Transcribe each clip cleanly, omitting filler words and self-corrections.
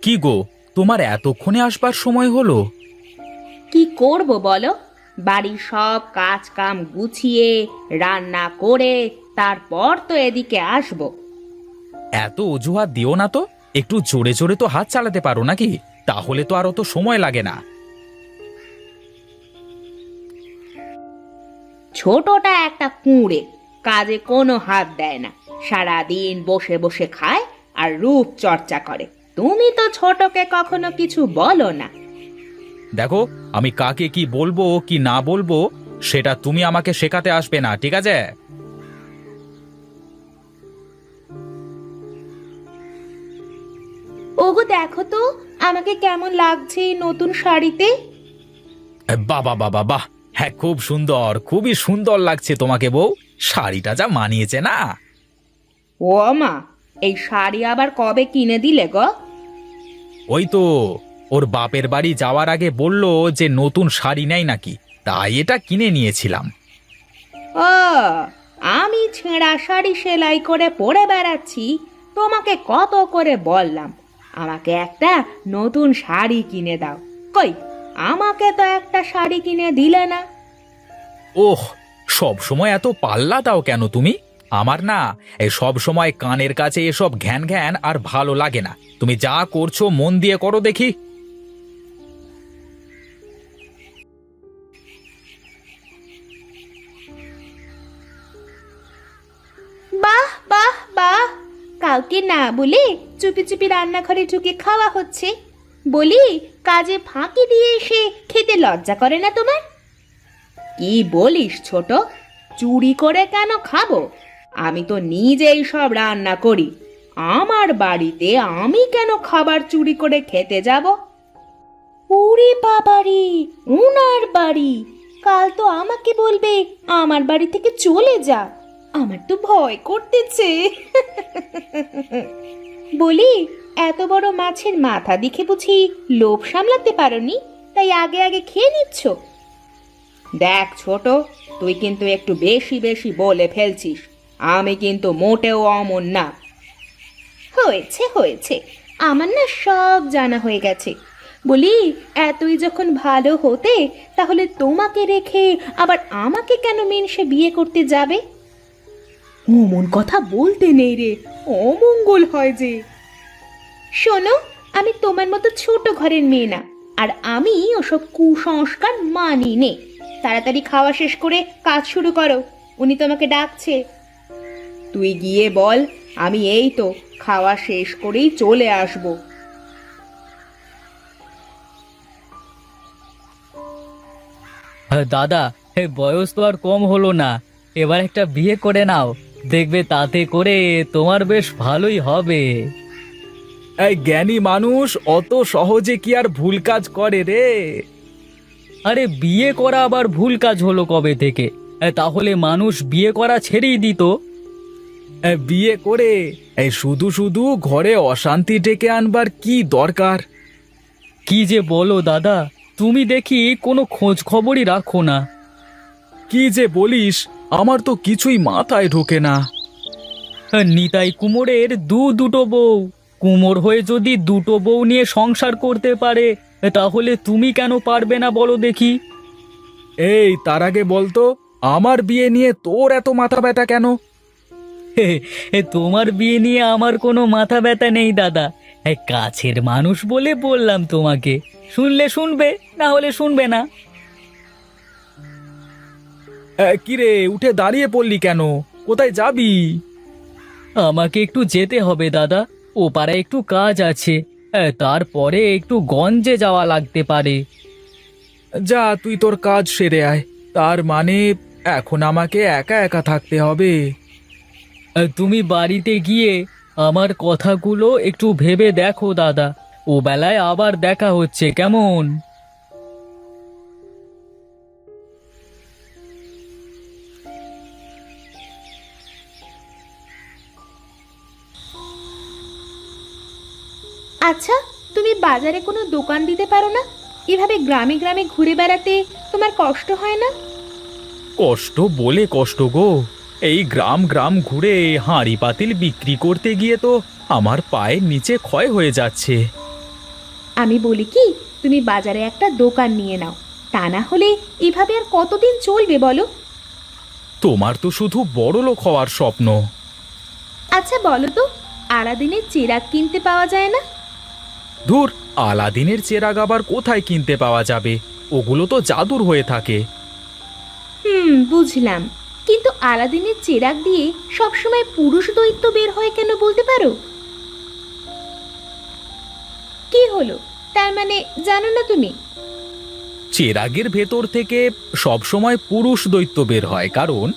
কি গো, তোমার এতক্ষণে আসবার সময় হলো? কি করব বলো? বাড়ির সব কাজ কাম গুছিয়ে রান্না করে তারপর তো এদিকে আসবো। এত অজুহাত দিও না তো, একটু জোরে জোরে তো হাত চালাতে পারো নাকি? তাহলে তো আর অত সময় লাগে না। ছোটটা একটা কুঁড়ে, কাজে কোনো হাত দেয় না, সারাদিন বসে বসে খায় আর রূপ চর্চা করে। তুমি তো ছোটকে কখনো কিছু বলো না। দেখো, আমি কাকে কি বলবো কি না বলবো সেটা তুমি আমাকে শেখাতে আসবে না, ঠিক আছে? ওগো দেখো তো আমাকে কেমন লাগছে এই নতুন শাড়িতে। বাবা বাবা বাহ, হ্যাঁ খুব সুন্দর, খুবই সুন্দর লাগছে তোমাকে বউ। শাড়িটা যা মানিয়েছে না। ও মা, এই শাড়ি আবার কবে কিনে দিলে গো? ওই তো, ওর বাপের বাড়ি যাওয়ার আগে বললো যে নতুন শাড়ি নেই নাকি, তাই এটা কিনে নিয়েছিলাম। ও, আমি ছেঁড়া শাড়ি সেলাই করে পরে বেড়াচ্ছি, তোমাকে কত করে বললাম আমাকে একটা নতুন শাড়ি কিনে দাও। কই, আমাকে তো একটা শাড়ি কিনে দিলে না। ওহ, সব সময় এত পাল্লা দাও কেন তুমি? আমার না এই সব সময় কানের কাছে এসব ঘ্যান ঘ্যান আর ভালো লাগে না। তুমি যা করছো মন দিয়ে করো দেখি। বাহ বাহ বাহ, কাউকে না বলে চুপি চুপি রান্নাঘরে ঢুকে খাওয়া হচ্ছে। বলি, কাজে ফাঁকি দিয়ে এসে খেতে লজ্জা করে না তোমার? কি বলিস ছোট, চুরি করে কেন খাবো? আমি তো নিজেই সব রান্না করি। আমার বাড়িতে আমি কেন খাবার চুরি করে খেতে যাব? ওরে বাবারে, উনার বাড়ি! কাল তো আমাকে বলবে আমার বাড়ি থেকে চলে যা। আমার তো ভয় করতেছে। বলি, এত বড় মাছের মাথা দেখে বুঝি লোভ সামলাতে পারোনি, তাই আগে আগে খেয়ে নিচ্ছ? দেখ ছোট, তুই কিন্তু একটু বেশি বেশি বলে ফেলছিস। আমি কিন্তু মোটেও অমন না। হয়েছে হয়েছে, আমার না সব জানা হয়ে গেছে। বলি, এতই যখন ভালো হতে, তাহলে তোমাকে রেখে আবার আমাকে কেন মিনসে বিয়ে করতে যাবে? অমন কথা বলতে নেই রে, অমঙ্গল হয় যে। শোনো, আমি তোমার মতো ছোট ঘরের মেয়ে না, আর আমি ওসব কুসংস্কার মানি নে। তাড়াতাড়ি খাওয়া শেষ করে কাজ শুরু করো, উনি তোমাকে ডাকছে। তুই গিয়ে বল আমি এই তো খাওয়া শেষ করেই চলে আসবো। দাদা, বয়স তো আর কম হলো না, এবার একটা বিয়ে করে নাও, দেখবে তাতে করে তোমার বেশ ভালোই হবে। এই জ্ঞানী মানুষ অত সহজে কি আর ভুল কাজ করে রে? আরে বিয়ে করা আবার ভুল কাজ হলো কবে থেকে? তাহলে মানুষ বিয়ে করা ছেড়েই দিত। বিয়ে করে এই শুধু শুধু ঘরে অশান্তি ডেকে আনবার কি দরকার? কি যে বলো দাদা, তুমি দেখি কোনো খোঁজ খবরই রাখো না। কি যে বলিস, আমার তো কিছুই মাথায় ঢোকে না। নিতাই কুমোরের দুটো বউ, কুমোর হয়ে যদি দুটো বউ নিয়ে সংসার করতে পারে, তাহলে তুমি কেন পারবে না বলো দেখি? এই তার আগে বলতো, আমার বিয়ে নিয়ে তোর এত মাথা ব্যথা কেন? তোমার বিয়ে নিয়ে আমার কোনো মাথা ব্যথা নেই দাদা, কাছের মানুষ বলে বললাম তোমাকে। শুনলে শুনবে, না হলে শুনবে না। কিরে, উঠে দাঁড়িয়ে পড়লি কেন? কোথায় যাবি? আমাকে একটু যেতে হবে দাদা, ও পাড়ায় একটু কাজ আছে, তারপরে একটু গঞ্জে যাওয়া লাগতে পারে। যা, তুই তোর কাজ সেরে আয়। তার মানে এখন আমাকে একা একা থাকতে হবে? তুমি বাড়িতে গিয়ে আমার কথাগুলো একটু ভেবে দেখো দাদা, ও বেলায় আবার দেখা হচ্ছে, কেমন? আচ্ছা, তুমি বাজারে কোনো দোকান দিতে পারো না? এভাবে গ্রামে গ্রামে ঘুরে বেড়াতে তোমার কষ্ট হয় না? কষ্ট বলে কষ্ট গো, এই গ্রাম গ্রাম ঘুরে হাঁড়ি পাতিল বিক্রি করতে গিয়ে তো আমার পায়ের নিচে ক্ষয় হয়ে যাচ্ছে। আমি বলি কি, তুমি বাজারে একটা দোকান নিয়ে নাও, তা না হলে এভাবে আর কতদিন চলবে বলো? তোমার তো শুধু বড়লোক হওয়ার স্বপ্ন। আচ্ছা বলো তো, আলাদিনের চিরাগ কিনতে পাওয়া যায় না? ধুর, আলাদিনের চেরাগ আবার কোথায় কিনতে পাওয়া যাবে? ওগুলো তো জাদুর হয়ে থাকে। বুঝলাম, কিন্তু আলাদিনের চিরাগ দিয়ে সবসময় পুরুষ দৈত্য বের হয় কেন বলতে পারো? কি হলো, তার মানে জানো না তুমি? চেরাগের ভেতর থেকে সব সময় পুরুষ দৈত্য বের হয়, কারণ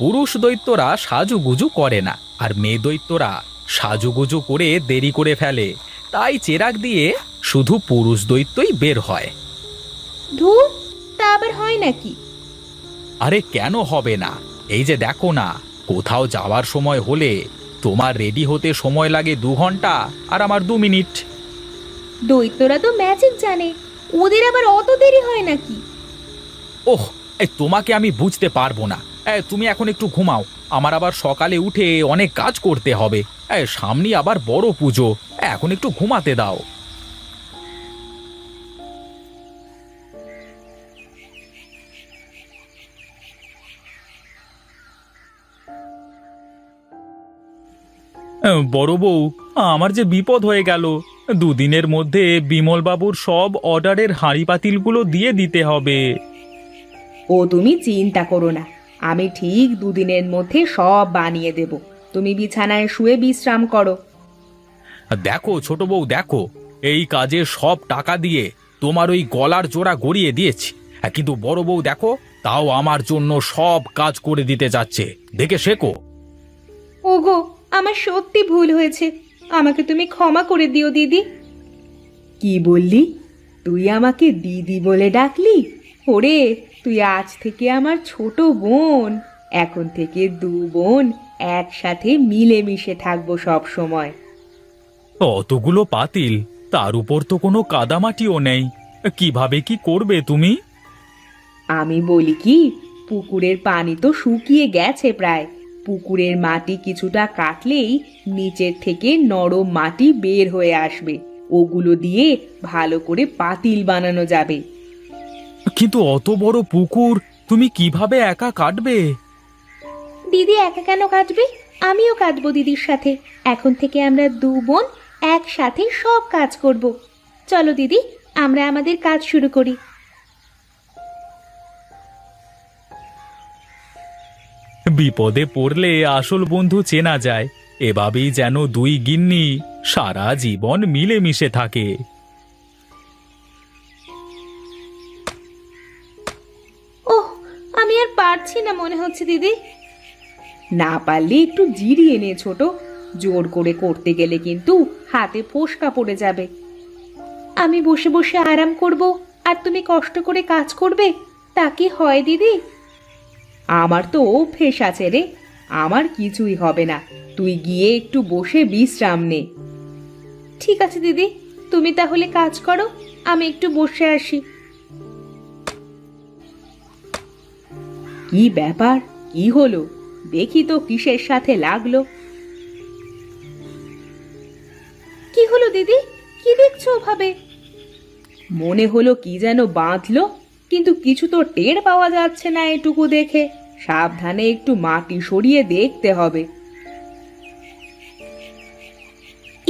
পুরুষ দৈত্যরা সাজুগুজু করে না, আর মেয়ে দৈত্যরা সাজুগুজু করে দেরি করে ফেলে। তাই চেরাগ দিয়ে শুধু পুরুষ দৈত্যই বের হয়। ধুর, তা আবার হয় নাকি? আরে কেন হবে না? এই যে দেখো না, কোথাও যাওয়ার সময় হলে তোমার রেডি হতে সময় লাগে 2 ঘন্টা, আর আমার 2 মিনিট। দৈত্যরা তো ম্যাজিক জানে, ওদের আবার অত দেরি হয় নাকি? ওহ, এই তোমাকে আমি বুঝতে পারবো না। তুমি এখন একটু ঘুমাও, আমার আবার সকালে উঠে অনেক কাজ করতে হবে। সামনে আবার বড় পুজো, এখন একটু ঘুমাতে দাও। বড় বউ, আমার যে বিপদ হয়ে গেল। 2 দিনের মধ্যে বিমল বাবুর সব অর্ডারের হাঁড়ি পাতিলগুলো দিয়ে দিতে হবে। ও তুমি চিন্তা করো না, আমি ঠিক 2 দিনের মধ্যে সব বানিয়ে দেব। তুমি বিছানায় শুয়ে বিশ্রাম করো। দেখো ছোট বউ, দেখো, এই কাজে সব টাকা দিয়ে তোমার ওই গলার জোড়া গড়িয়ে দিয়েছি, কিন্তু বড় বউ দেখো, তাও আমার জন্য সব কাজ করে দিতে যাচ্ছে, দেখে শেখো। ওগো, আমার সত্যি ভুল হয়েছে, আমাকে তুমি ক্ষমা করে দিও দিদি। কি বললি? তুই আমাকে দিদি বলে ডাকলি? ওরে, তুই আজ থেকে আমার ছোট বোন। এখন থেকে 2 বোন একসাথে মিলেমিশে থাকবো সব সময়। অতগুলো পাতিল, তার উপর তো কোনো কাদামাটিও নেই, কিভাবে কি করবে তুমি? আমি বলি কি, পুকুরের পানি তো শুকিয়ে গেছে প্রায়। পুকুরের মাটি কিছুটা কাটলেই নিচের থেকে নরম মাটি বের হয়ে আসবে, ওগুলো দিয়ে ভালো করে পাতিল বানানো যাবে। কিন্তু অত বড় পুকুর তুমি কিভাবে একা কাটবে? দিদি একা কেন কাটবে? আমিও কাটবো দিদির সাথে। এখন থেকে আমরা 2 বোন একসাথে সব কাজ করব। চলো দিদি, আমরা আমাদের কাজ শুরু করি। বিপদে পড়লে আসল বন্ধু চেনা যায়, এভাবেই যেন 2 গিন্নি সারা জীবন মিলেমিশে থাকে। ওহ, আমি আর পারছি না মনে হচ্ছে দিদি। না পারলে একটু জিরিয়ে নে ছোট, জোর করে করতে গেলে কিন্তু হাতে ফোসকা পড়ে যাবে। আমি বসে বসে আরাম করব আর তুমি কষ্ট করে কাজ করবে, তা কি হয় দিদি? আমার তো অভ্যেস আছে রে, আমার কিছুই হবে না। তুই গিয়ে একটু বসে বিশ্রাম নে। ঠিক আছে দিদি, তুমি তাহলে কাজ করো, আমি একটু বসে আসি। কি ব্যাপার, কি হলো? দেখি তো কিসের সাথে লাগলো। কি হলো দিদি, কি দেখছো ওভাবে? মনে হলো কি যেন বাঁধলো, কিন্তু কিছু তো টের পাওয়া যাচ্ছে না এটুকু দেখে। সাবধানে একটু মাটি সরিয়ে দেখতে হবে।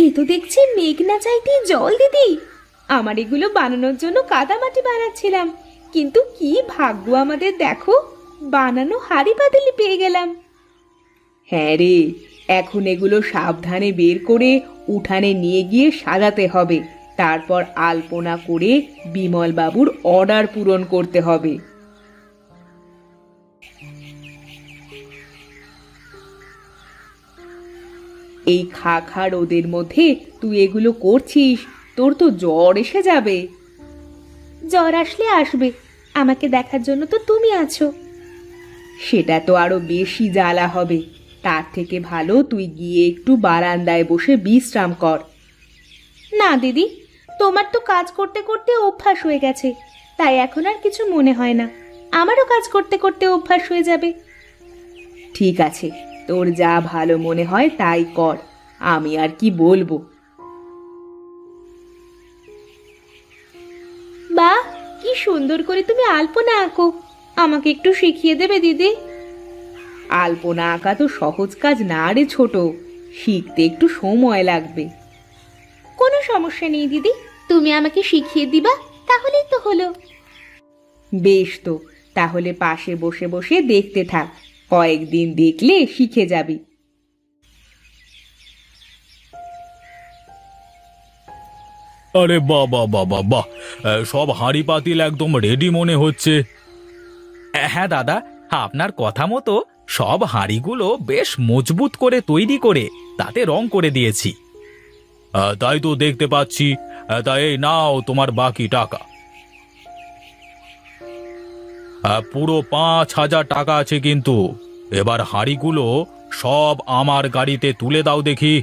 এ তো দেখছি মেঘনা চাইতে জল দিদি। আমার এগুলো বানানোর জন্য কাদামাটি বানাচ্ছিলাম, কিন্তু কি ভাগ্য আমাদের দেখো, বানানো হাঁড়ি পাতিলি পেয়ে গেলাম। হ্যাঁ রে, এখন এগুলো সাবধানে বের করে উঠানে নিয়ে গিয়ে সাজাতে হবে, তারপর আলপনা করে বিমল বাবুর অর্ডার পূরণ করতে হবে। এই খা খা রোদের মধ্যে তুই এগুলো করছিস, তোর তো জ্বর এসে যাবে। জ্বর আসলে আসবে, আমাকে দেখার জন্য তো তুমি আছো। সেটা তো আরো বেশি জ্বালা হবে। তার থেকে ভালো তুই গিয়ে একটু বারান্দায় বসে বিশ্রাম কর। না দিদি, তোমার তো কাজ করতে করতে অভ্যাস হয়ে গেছে, তাই এখন আর কিছু মনে হয় না। আমারও কাজ করতে করতে অভ্যাস হয়ে যাবে। ঠিক আছে, তোর যা ভালো মনে হয় তাই কর, আমি আর কি বলবো। বাহ, কি সুন্দর করে তুমি আলপনা আঁকো। আমাকে একটু শিখিয়ে দেবে দিদি? আলপনা আঁকা তো সহজ কাজ না রে ছোট, শিখতে একটু সময় লাগবে। কোনো সমস্যা নেই দিদি, তুমি আমাকে শিখিয়ে দিবা, তাহলেই তো হলো। বেশ তো, তাহলে পাশে বসে বসে দেখতে থাক, কয়েকদিন দেখলে শিখে যাবি। আরে বাহ বাহ বাহ বাহ বাহ, সব হাঁড়ি পাতিল একদম রেডি মনে হচ্ছে। হ্যাঁ দাদা, আপনার কথা মতো সব হাঁড়িগুলো বেশ মজবুত করে তৈরি করে তাতে রং করে দিয়েছি। তাই তো দেখতে পাচ্ছি। তাই এই নাও তোমার বাকি টাকা। পুরো 5,000 টাকা আছে কিন্তু। এবার হাঁড়িগুলো সব আমার গাড়িতে তুলে দাও দেখি।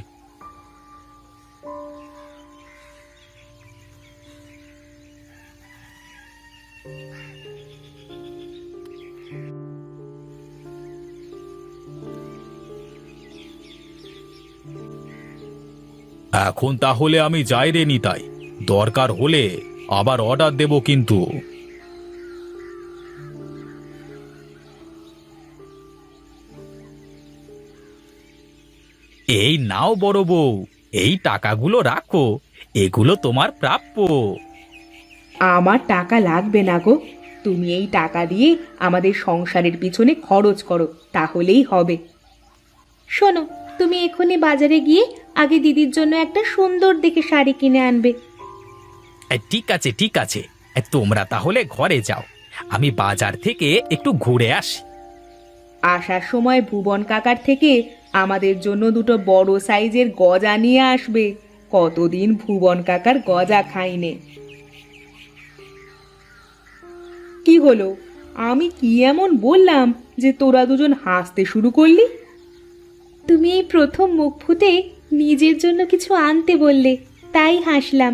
এখন তাহলে আমি যাই রে নিতাই, দরকার হলে আবার অর্ডার দেব কিন্তু। এই নাও বড় বউ, এই টাকাগুলো রাখো, এগুলো তোমার প্রাপ্য। আমার টাকা লাগবে না গো, তুমি এই টাকা দিয়ে আমাদের সংসারের পিছনে খরচ করো, তাহলেই হবে। শোনো, তুমি এখনই বাজারে গিয়ে আগে দিদির জন্য একটা সুন্দর দেখে শাড়ি কিনে আনবে। ঠিক আছে ঠিক আছে, তোমরা তাহলে ঘরে যাও, আমি বাজার থেকে একটু ঘুরে আসি। আসার সময় ভুবন কাকার থেকে আমাদের জন্য দুটো বড় সাইজের গজা নিয়ে আসবে, কতদিন ভুবন কাকার গজা খাইনে। কি হলো, আমি কি এমন বললাম যে তোরা দুজন হাসতে শুরু করলি? তুমি এই প্রথম মুখ ফুটে নিজের জন্য কিছু আনতে বললে, তাই হাসলাম।